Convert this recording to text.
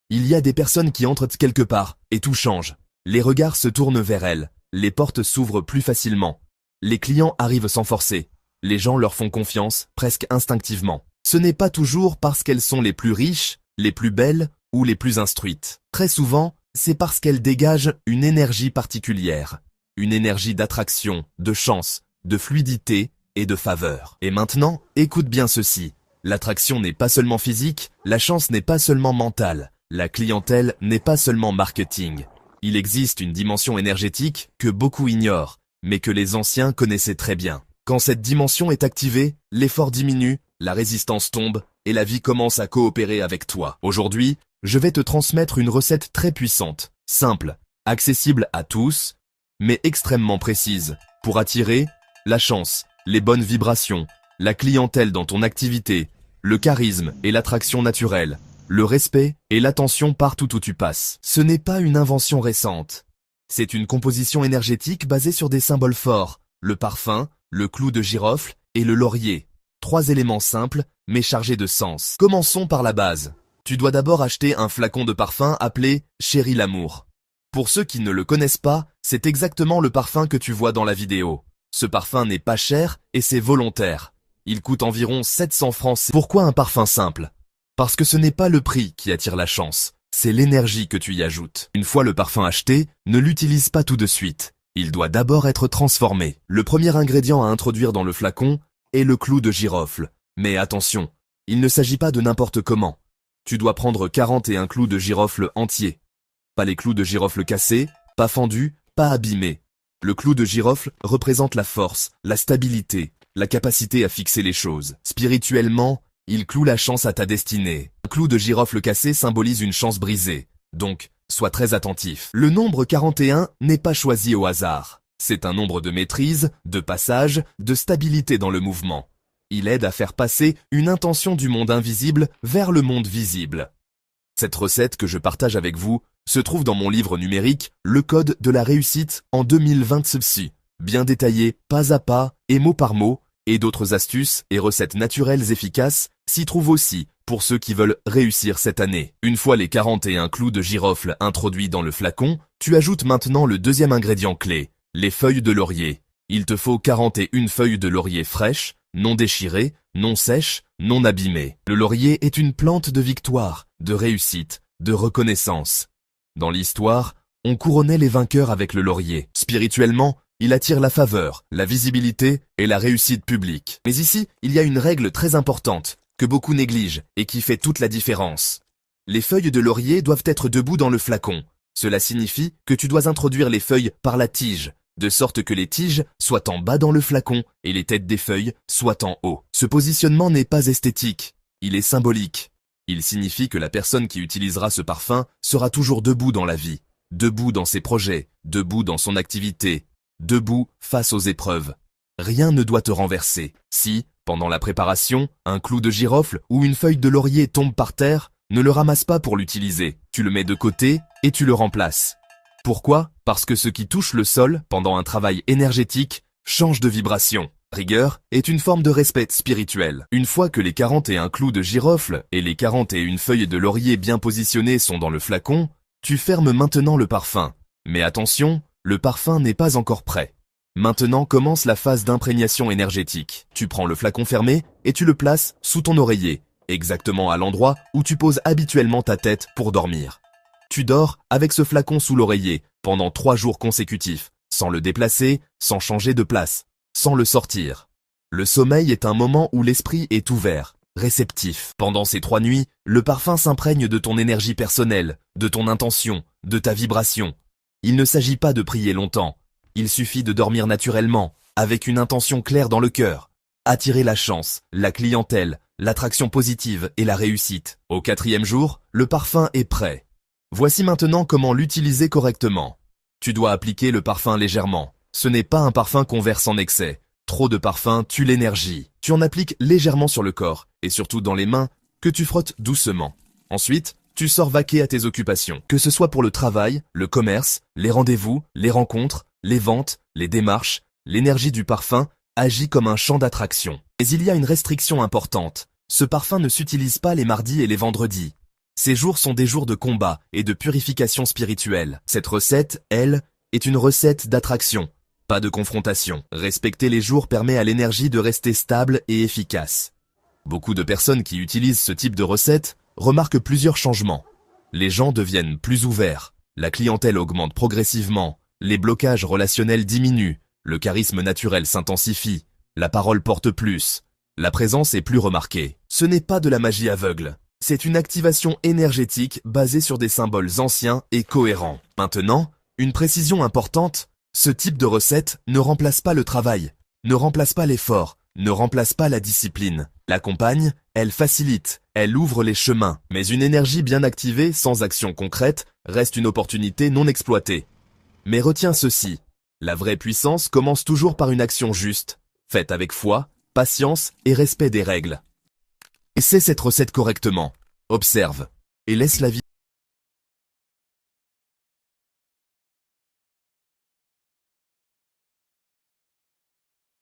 Il y a des personnes qui entrent quelque part, et tout change. Les regards se tournent vers elles, les portes s'ouvrent plus facilement. Les clients arrivent sans forcer. Les gens leur font confiance, presque instinctivement. Ce n'est pas toujours parce qu'elles sont les plus riches, les plus belles ou les plus instruites. Très souvent, c'est parce qu'elles dégagent une énergie particulière. Une énergie d'attraction, de chance, de fluidité et de faveur. Et maintenant, écoute bien ceci. L'attraction n'est pas seulement physique, la chance n'est pas seulement mentale, la clientèle n'est pas seulement marketing. Il existe une dimension énergétique que beaucoup ignorent, mais que les anciens connaissaient très bien. Quand cette dimension est activée, l'effort diminue, la résistance tombe et la vie commence à coopérer avec toi. Aujourd'hui, je vais te transmettre une recette très puissante, simple, accessible à tous, mais extrêmement précise, pour attirer la chance, les bonnes vibrations, la clientèle dans ton activité, le charisme et l'attraction naturelle, le respect et l'attention partout où tu passes. Ce n'est pas une invention récente. C'est une composition énergétique basée sur des symboles forts, le parfum, le clou de girofle et le laurier. 3 éléments simples, mais chargés de sens. Commençons par la base. Tu dois d'abord acheter un flacon de parfum appelé « Chérie l'amour ». Pour ceux qui ne le connaissent pas, c'est exactement le parfum que tu vois dans la vidéo. Ce parfum n'est pas cher et c'est volontaire. Il coûte environ 700 francs. Pourquoi un parfum simple? Parce que ce n'est pas le prix qui attire la chance, c'est l'énergie que tu y ajoutes. Une fois le parfum acheté, ne l'utilise pas tout de suite. Il doit d'abord être transformé. Le premier ingrédient à introduire dans le flacon est le clou de girofle. Mais attention, il ne s'agit pas de n'importe comment. Tu dois prendre 41 clous de girofle entiers. Pas les clous de girofle cassés, pas fendus, pas abîmés. Le clou de girofle représente la force, la stabilité, la capacité à fixer les choses. Spirituellement, il cloue la chance à ta destinée. Un clou de girofle cassé symbolise une chance brisée. Donc, sois très attentif. Le nombre 41 n'est pas choisi au hasard. C'est un nombre de maîtrise, de passage, de stabilité dans le mouvement. Il aide à faire passer une intention du monde invisible vers le monde visible. Cette recette que je partage avec vous se trouve dans mon livre numérique « Le code de la réussite en 2026 ». Bien détaillé, pas à pas et mot par mot, et d'autres astuces et recettes naturelles efficaces s'y trouvent aussi pour ceux qui veulent réussir cette année. Une fois les 41 clous de girofle introduits dans le flacon, tu ajoutes maintenant le deuxième ingrédient clé, les feuilles de laurier. Il te faut 41 feuilles de laurier fraîches, non déchirées, non sèches, non abîmées. Le laurier est une plante de victoire, de réussite, de reconnaissance. Dans l'histoire, on couronnait les vainqueurs avec le laurier. Spirituellement, il attire la faveur, la visibilité et la réussite publique. Mais ici, il y a une règle très importante, que beaucoup négligent et qui fait toute la différence. Les feuilles de laurier doivent être debout dans le flacon. Cela signifie que tu dois introduire les feuilles par la tige, de sorte que les tiges soient en bas dans le flacon et les têtes des feuilles soient en haut. Ce positionnement n'est pas esthétique, il est symbolique. Il signifie que la personne qui utilisera ce parfum sera toujours debout dans la vie, debout dans ses projets, debout dans son activité, debout face aux épreuves. Rien ne doit te renverser. Si, pendant la préparation, un clou de girofle ou une feuille de laurier tombe par terre, ne le ramasse pas pour l'utiliser. Tu le mets de côté et tu le remplaces. Pourquoi? Parce que ce qui touche le sol pendant un travail énergétique change de vibration. Rigueur est une forme de respect spirituel. Une fois que les 41 clous de girofle et les 41 feuilles de laurier bien positionnées sont dans le flacon, tu fermes maintenant le parfum. Mais attention, le parfum n'est pas encore prêt. Maintenant commence la phase d'imprégnation énergétique. Tu prends le flacon fermé et tu le places sous ton oreiller, exactement à l'endroit où tu poses habituellement ta tête pour dormir. Tu dors avec ce flacon sous l'oreiller pendant 3 jours consécutifs, sans le déplacer, sans changer de place, sans le sortir. Le sommeil est un moment où l'esprit est ouvert, réceptif. Pendant ces 3 nuits, le parfum s'imprègne de ton énergie personnelle, de ton intention, de ta vibration. Il ne s'agit pas de prier longtemps. Il suffit de dormir naturellement, avec une intention claire dans le cœur. Attirer la chance, la clientèle, l'attraction positive et la réussite. Au 4e jour, le parfum est prêt. Voici maintenant comment l'utiliser correctement. Tu dois appliquer le parfum légèrement. Ce n'est pas un parfum qu'on verse en excès. Trop de parfum tue l'énergie. Tu en appliques légèrement sur le corps, et surtout dans les mains, que tu frottes doucement. Ensuite, tu sors vaquer à tes occupations. Que ce soit pour le travail, le commerce, les rendez-vous, les rencontres, les ventes, les démarches, l'énergie du parfum agit comme un champ d'attraction. Mais il y a une restriction importante. Ce parfum ne s'utilise pas les mardis et les vendredis. Ces jours sont des jours de combat et de purification spirituelle. Cette recette, elle, est une recette d'attraction, pas de confrontation. Respecter les jours permet à l'énergie de rester stable et efficace. Beaucoup de personnes qui utilisent ce type de recette remarquent plusieurs changements. Les gens deviennent plus ouverts, la clientèle augmente progressivement, les blocages relationnels diminuent, le charisme naturel s'intensifie, la parole porte plus, la présence est plus remarquée. Ce n'est pas de la magie aveugle, c'est une activation énergétique basée sur des symboles anciens et cohérents. Maintenant, une précision importante, ce type de recette ne remplace pas le travail, ne remplace pas l'effort, ne remplace pas la discipline. L'accompagne, elle facilite, elle ouvre les chemins, mais une énergie bien activée sans action concrète reste une opportunité non exploitée. Mais retiens ceci, la vraie puissance commence toujours par une action juste, faite avec foi, patience et respect des règles. Essaie cette recette correctement, observe, et laisse la vie